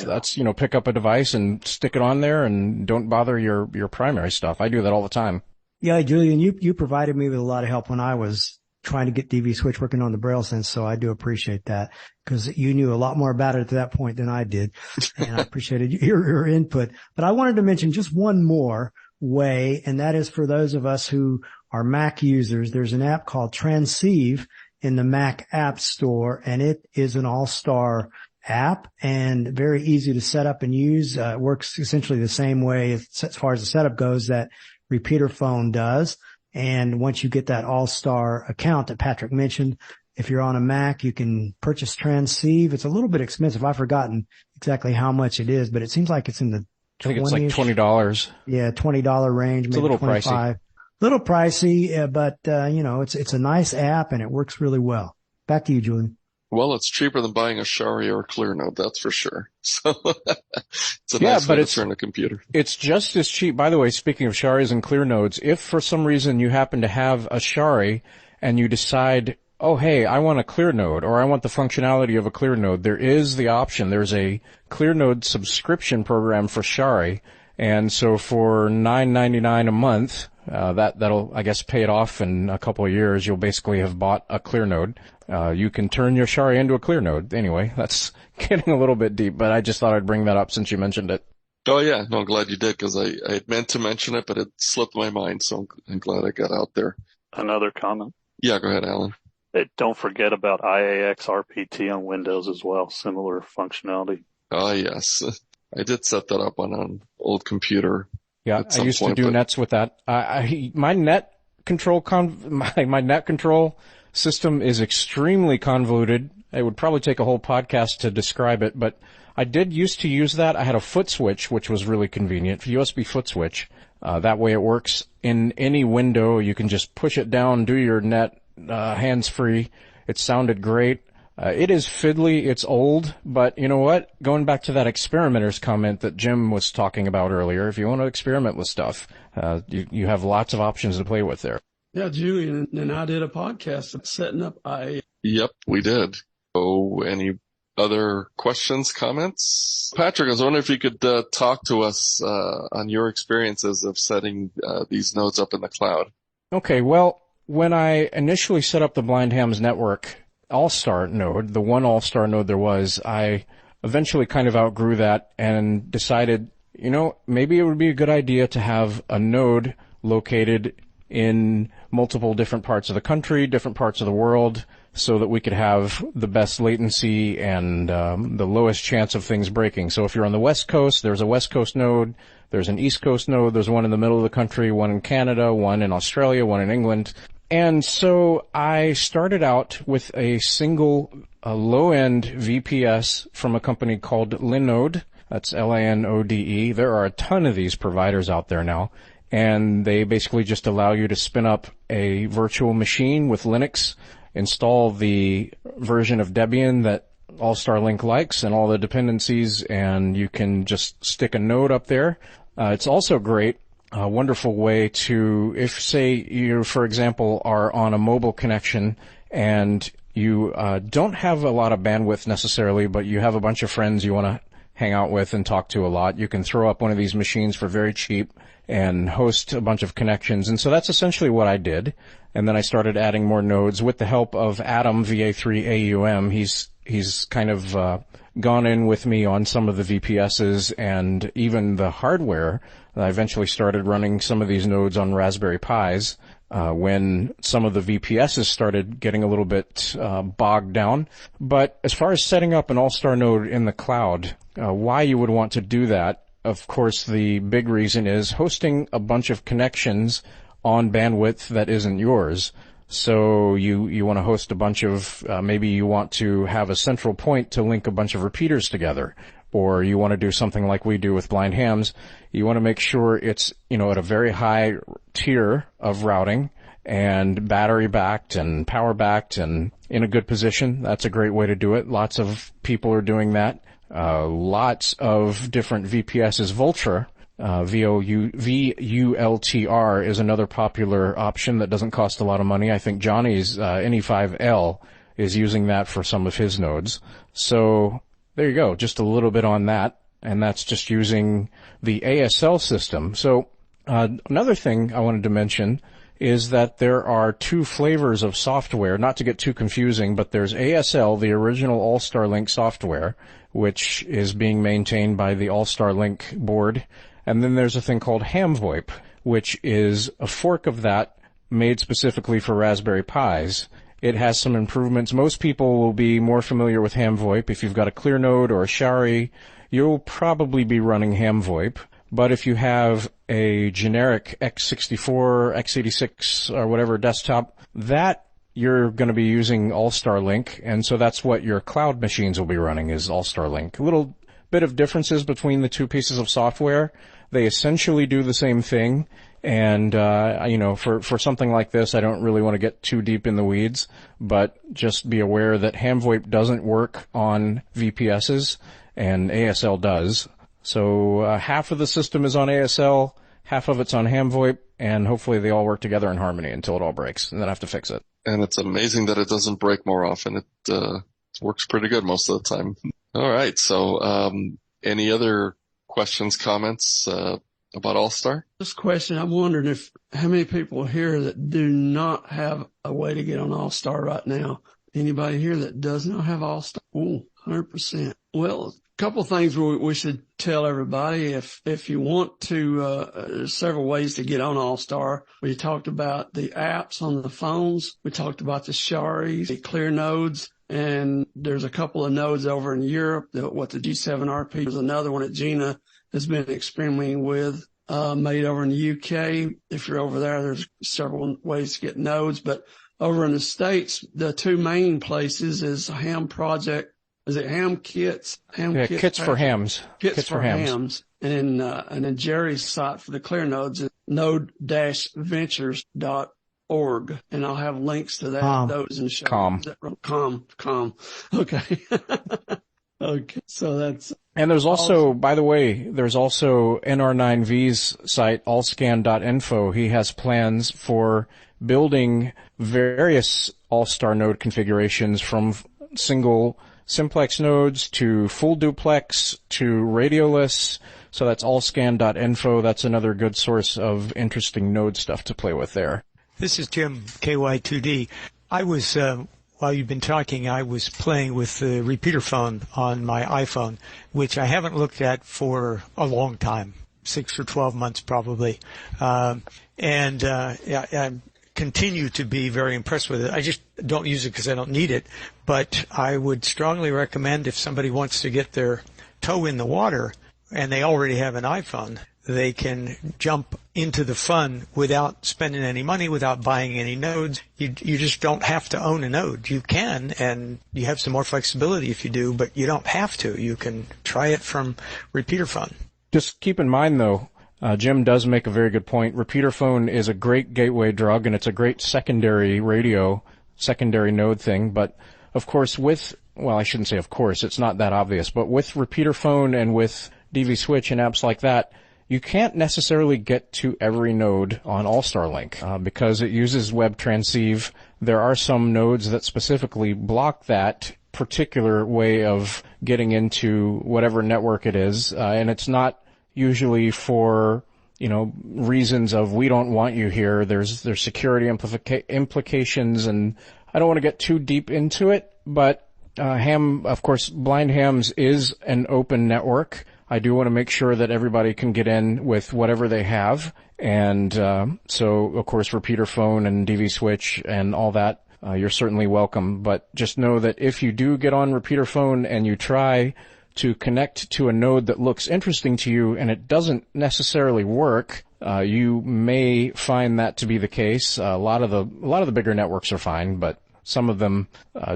pick up a device and stick it on there and don't bother your primary stuff. I do that all the time. Yeah, Julian, you provided me with a lot of help when I was trying to get DV Switch working on the BrailleSense, so I do appreciate that, because you knew a lot more about it at that point than I did, and I appreciated your input. But I wanted to mention just one more way, and that is for those of us who are Mac users. There's an app called Transceive in the Mac App Store, and it is an AllStar app and very easy to set up and use. It works essentially the same way as far as the setup goes that repeater phone does. And once you get that AllStar account that Patrick mentioned, if you're on a Mac, you can purchase Transceive. It's a little bit expensive. I've forgotten exactly how much it is, but it seems like it's in the I think it's like $20. Yeah, $20 range, maybe it's a little $25. Pricey. Little pricey, but it's a nice app and it works really well. Back to you, Julian. Well, it's cheaper than buying a Shari or a Clearnode, that's for sure. So it's a nice way to turn a computer. It's just as cheap. By the way, speaking of Sharis and Clearnodes, if for some reason you happen to have a Shari and you decide, oh, hey, I want a Clearnode, or I want the functionality of a Clearnode, there is the option. There's a Clearnode subscription program for Shari. And so for $9.99 a month, that'll, I guess, pay it off in a couple of years. You'll basically have bought a Clearnode. You can turn your Shari into a Clearnode. Anyway, that's getting a little bit deep, but I just thought I'd bring that up since you mentioned it. Oh yeah, no, I'm glad you did because I had meant to mention it, but it slipped my mind. So I'm glad I got out there. Another comment. Yeah, go ahead, Alan. Don't forget about IAX RPT on Windows as well. Similar functionality. Oh yes, I did set that up on an old computer. Yeah, I used to do nets with that. My net control my net control system is extremely convoluted. It would probably take a whole podcast to describe it, but I did used to use that. I had a foot switch, which was really convenient, USB foot switch. That way it works in any window. You can just push it down, do your net, hands-free. It sounded great. It is fiddly, it's old, but you know what? Going back to that experimenter's comment that Jim was talking about earlier, if you want to experiment with stuff, you have lots of options to play with there. Yeah, Julie and I did a podcast setting up Yep, we did. Oh, any other questions, comments? Patrick, I was wondering if you could talk to us on your experiences of setting these nodes up in the cloud. Okay, well, when I initially set up the Blind Hams Network AllStar node, the one AllStar node there was, I eventually kind of outgrew that and decided, maybe it would be a good idea to have a node located in multiple different parts of the country, different parts of the world, so that we could have the best latency and the lowest chance of things breaking. So if you're on the West Coast, there's a West Coast node, there's an East Coast node, there's one in the middle of the country, one in Canada, one in Australia, one in England. And so I started out with a single low-end VPS from a company called Clearnode. That's L-A-N-O-D-E. There are a ton of these providers out there now, and they basically just allow you to spin up a virtual machine with Linux, install the version of Debian that AllStar Link likes and all the dependencies, and you can just stick a node up there. It's also great. A wonderful way to, if say you, for example, are on a mobile connection and you don't have a lot of bandwidth necessarily, but you have a bunch of friends you want to hang out with and talk to a lot, you can throw up one of these machines for very cheap and host a bunch of connections. And so that's essentially what I did. And then I started adding more nodes with the help of Adam VA3AUM. He's kind of gone in with me on some of the VPSs and even the hardware. I eventually started running some of these nodes on Raspberry Pis when some of the VPSs started getting a little bit bogged down. But as far as setting up an AllStar node in the cloud, why you would want to do that, of course, the big reason is hosting a bunch of connections on bandwidth that isn't yours. So you want to host a bunch of, maybe you want to have a central point to link a bunch of repeaters together, or you want to do something like we do with Blind Hams. You want to make sure it's, at a very high tier of routing and battery backed and power backed and in a good position. That's a great way to do it. Lots of people are doing that. Lots of different VPSs. Vultr, VULTR is another popular option that doesn't cost a lot of money. I think Johnny's NE5L is using that for some of his nodes. So there you go, just a little bit on that, and that's just using the ASL system. So another thing I wanted to mention is that there are two flavors of software, not to get too confusing, but there's ASL, the original AllStar Link software, which is being maintained by the AllStar Link board. And then there's a thing called HamVoip, which is a fork of that made specifically for Raspberry Pis. It has some improvements. Most people will be more familiar with HamVoip. If you've got a Clearnode or a Shari, you'll probably be running HamVoip. But if you have a generic x64, x86, or whatever desktop, that you're going to be using AllStar Link, and so that's what your cloud machines will be running is AllStar Link. A little bit of differences between the two pieces of software. They essentially do the same thing, and for something like this, I don't really want to get too deep in the weeds, but just be aware that HamVoip doesn't work on VPSs, and ASL does. So half of the system is on ASL, half of it's on HamVoip, and hopefully they all work together in harmony until it all breaks, and then I have to fix it. And it's amazing that it doesn't break more often. It works pretty good most of the time. All right. So any other questions, comments about AllStar? This question, I'm wondering how many people here that do not have a way to get on AllStar right now. Anybody here that does not have AllStar? Oh, 100%. Well, couple things we should tell everybody. If you want to, there's several ways to get on AllStar. We talked about the apps on the phones. We talked about the Shari, the Clearnodes, and there's a couple of nodes over in Europe. The G7RP. There's another one that Gina has been experimenting with, made over in the UK. If you're over there, there's several ways to get nodes, but over in the States, the two main places is Ham Project. Is it Ham Kits? Kits for Hams. Kits for Hams. And then Jerry's site for the Clearnodes is node-ventures.org. And I'll have links to that. Those in the show. Com. Okay. Okay. So that's. And there's also, by the way, there's also NR9V's site, allscan.info. He has plans for building various AllStar node configurations from single simplex nodes to full duplex to radioless. So that's allscan.info. That's another good source of interesting node stuff to play with there. This is Jim, KY2D. I was, while you've been talking, I was playing with the repeater phone on my iPhone, which I haven't looked at for a long time, 6 or 12 months probably. I continue to be very impressed with it. I just don't use it because I don't need it, but I would strongly recommend if somebody wants to get their toe in the water and they already have an iPhone, they can jump into the fun without spending any money, without buying any nodes. You just don't have to own a node. You can, and you have some more flexibility if you do, but you don't have to. You can try it from repeater phone. Just keep in mind, though, Jim does make a very good point. Repeater phone is a great gateway drug, and it's a great secondary radio, secondary node thing. But, of course, I shouldn't say of course, it's not that obvious, but with repeater phone and with DV Switch and apps like that, you can't necessarily get to every node on AllStar Link because it uses web transceive. There are some nodes that specifically block that particular way of getting into whatever network it is, and it's not usually for, reasons of we don't want you here. There's security implications, and I don't want to get too deep into it, but of course, Blind Hams is an open network. I do want to make sure that everybody can get in with whatever they have, and so, of course, repeater phone and DV switch and all that, you're certainly welcome, but just know that if you do get on repeater phone and you try to connect to a node that looks interesting to you and it doesn't necessarily work, you may find that to be the case. A lot of the bigger networks are fine, but some of them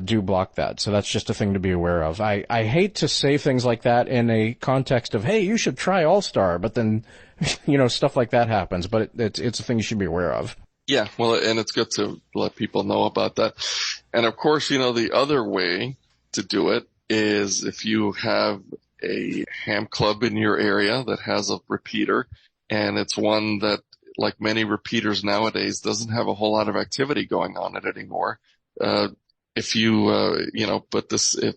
do block that. So that's just a thing to be aware of. I hate to say things like that in a context of, hey, you should try AllStar, but then, stuff like that happens, but it's a thing you should be aware of. Yeah, well, and it's good to let people know about that. And of course, the other way to do it is if you have a ham club in your area that has a repeater, and it's one that, like many repeaters nowadays, doesn't have a whole lot of activity going on it anymore. If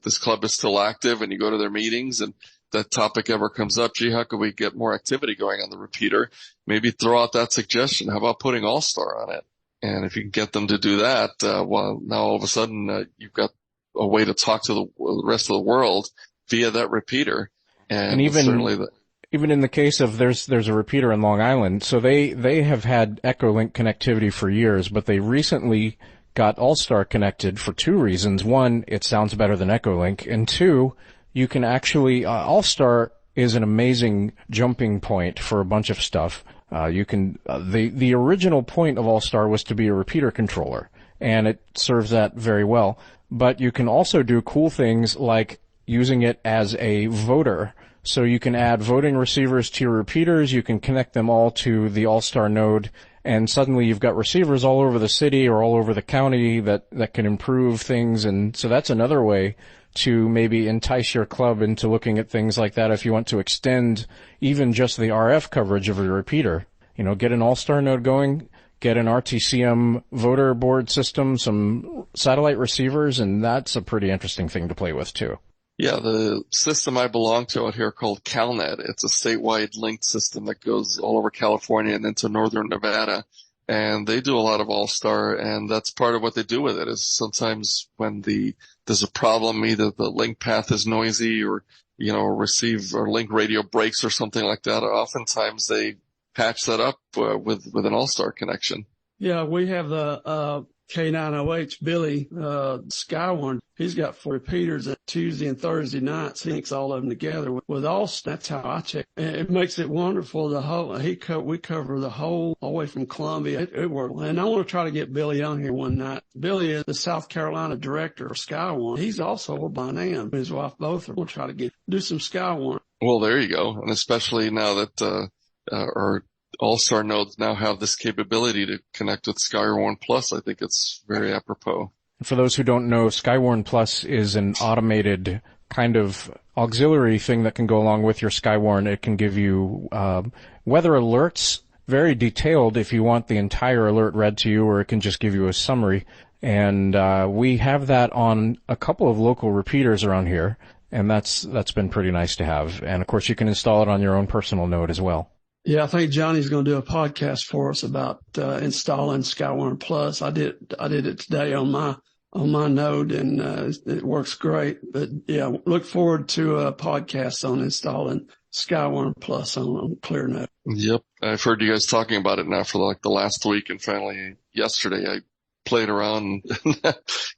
this club is still active and you go to their meetings and that topic ever comes up, gee, how can we get more activity going on the repeater? Maybe throw out that suggestion. How about putting AllStar on it? And if you can get them to do that, now all of a sudden, you've got a way to talk to the rest of the world via that repeater. And even in the case of there's a repeater in Long Island, so they have had Echolink connectivity for years, but they recently got AllStar connected for two reasons. One, it sounds better than Echolink, and two, you can actually AllStar is an amazing jumping point for a bunch of stuff. The original point of AllStar was to be a repeater controller, and it serves that very well. But you can also do cool things like using it as a voter. So you can add voting receivers to your repeaters, you can connect them all to the AllStar node, and suddenly you've got receivers all over the city or all over the county that can improve things. And so that's another way to maybe entice your club into looking at things like that if you want to extend even just the RF coverage of your repeater. Get an AllStar node going, get an RTCM voter board system, some satellite receivers, and that's a pretty interesting thing to play with too. Yeah, the system I belong to out here called CalNet, it's a statewide linked system that goes all over California and into northern Nevada. And they do a lot of AllStar, and that's part of what they do with it is sometimes when there's a problem, either the link path is noisy or receive or link radio breaks or something like that, oftentimes they patch that up with an AllStar connection. Yeah, we have the K9OH Billy Skywarn. He's got 4 repeaters at Tuesday and Thursday nights. He links all of them together with AllStar. That's how I check. And it makes it wonderful. We cover the whole all the way from Columbia. It works. And I want to try to get Billy on here one night. Billy is the South Carolina director of Skywarn. He's also a blind ham. His wife both are. We'll try to do some Skywarn. Well, there you go. And especially now that our AllStar nodes now have this capability to connect with Skywarn Plus, I think it's very apropos. For those who don't know, Skywarn Plus is an automated kind of auxiliary thing that can go along with your Skywarn. It can give you weather alerts, very detailed if you want the entire alert read to you, or it can just give you a summary. And we have that on a couple of local repeaters around here, and that's been pretty nice to have. And of course, you can install it on your own personal node as well. Yeah, I think Johnny's going to do a podcast for us about installing Skywarn Plus. I did it today on my node, and it works great. But yeah, look forward to a podcast on installing Skywarn Plus on Clearnode. Yep, I've heard you guys talking about it now for like the last week, and finally yesterday I played around and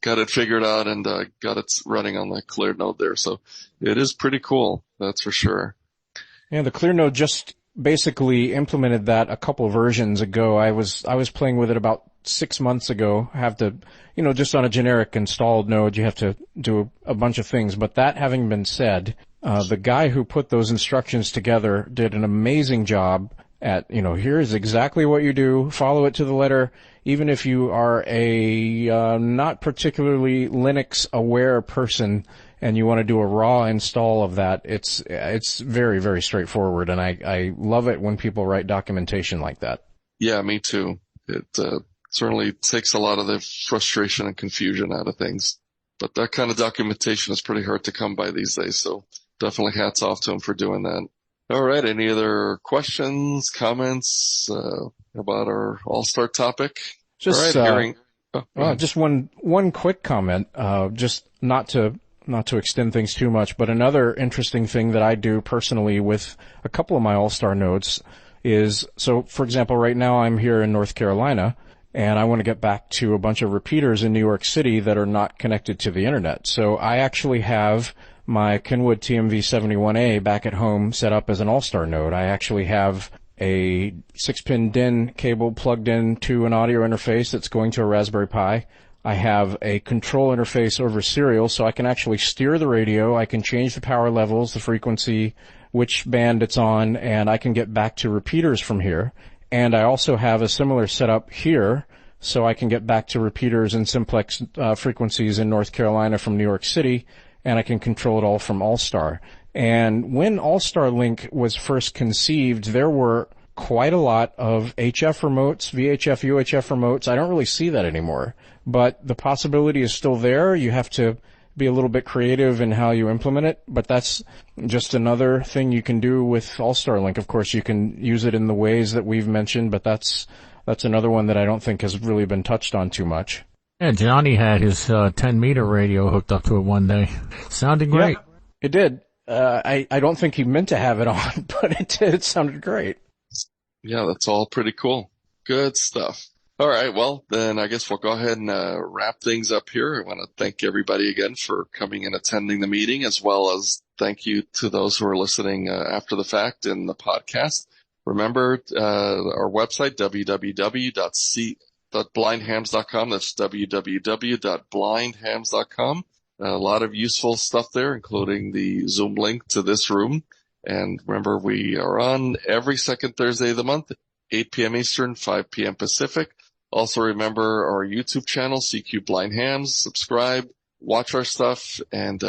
got it figured out and got it running on the Clearnode there. So it is pretty cool, that's for sure. Yeah, the Clearnode just basically implemented that a couple of versions ago. I was playing with it about 6 months ago. Have to, just on a generic installed node, you have to do a bunch of things. But that having been said, the guy who put those instructions together did an amazing job at, here's exactly what you do, follow it to the letter. Even if you are a not particularly Linux aware person and you want to do a raw install of that, it's very, very straightforward, and I love it when people write documentation like that. Yeah, me too. It certainly takes a lot of the frustration and confusion out of things. But that kind of documentation is pretty hard to come by these days, so definitely hats off to him for doing that. All right, any other questions, comments about our AllStar topic? Just all right, just one quick comment, just not to extend things too much, but another interesting thing that I do personally with a couple of my AllStar nodes is, so for example, right now I'm here in North Carolina, and I want to get back to a bunch of repeaters in New York City that are not connected to the internet. So I actually have my Kenwood TMV71A back at home set up as an AllStar node. I actually have a 6-pin DIN cable plugged in to an audio interface that's going to a Raspberry Pi. I have a control interface over serial, so I can actually steer the radio. I can change the power levels, the frequency, which band it's on, and I can get back to repeaters from here. And I also have a similar setup here, so I can get back to repeaters and simplex frequencies in North Carolina from New York City, and I can control it all from AllStar. And when AllStar Link was first conceived, there were quite a lot of HF remotes, VHF, UHF remotes. I don't really see that anymore. But the possibility is still there. You have to be a little bit creative in how you implement it, but that's just another thing you can do with AllStar Link. Of course, you can use it in the ways that we've mentioned, but that's another one that I don't think has really been touched on too much. Yeah, Johnny had his 10-meter radio hooked up to it one day. Sounded great. Yeah, it did. I don't think he meant to have it on, but it did. It sounded great. Yeah, that's all pretty cool. Good stuff. All right, well, then I guess we'll go ahead and wrap things up here. I want to thank everybody again for coming and attending the meeting, as well as thank you to those who are listening after the fact in the podcast. Remember our website, www.blindhams.com. That's www.blindhams.com. A lot of useful stuff there, including the Zoom link to this room. And remember, we are on every second Thursday of the month, 8 p.m. Eastern, 5 p.m. Pacific. Also remember our YouTube channel, CQ Blind Hams. Subscribe, watch our stuff, and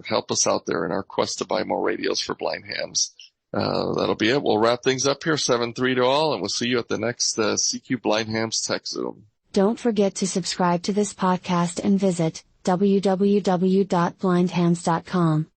help us out there in our quest to buy more radios for blind hams. That'll be it. We'll wrap things up here, 7-3 to all, and we'll see you at the next CQ Blind Hams Techzoom. Don't forget to subscribe to this podcast and visit www.blindhams.com.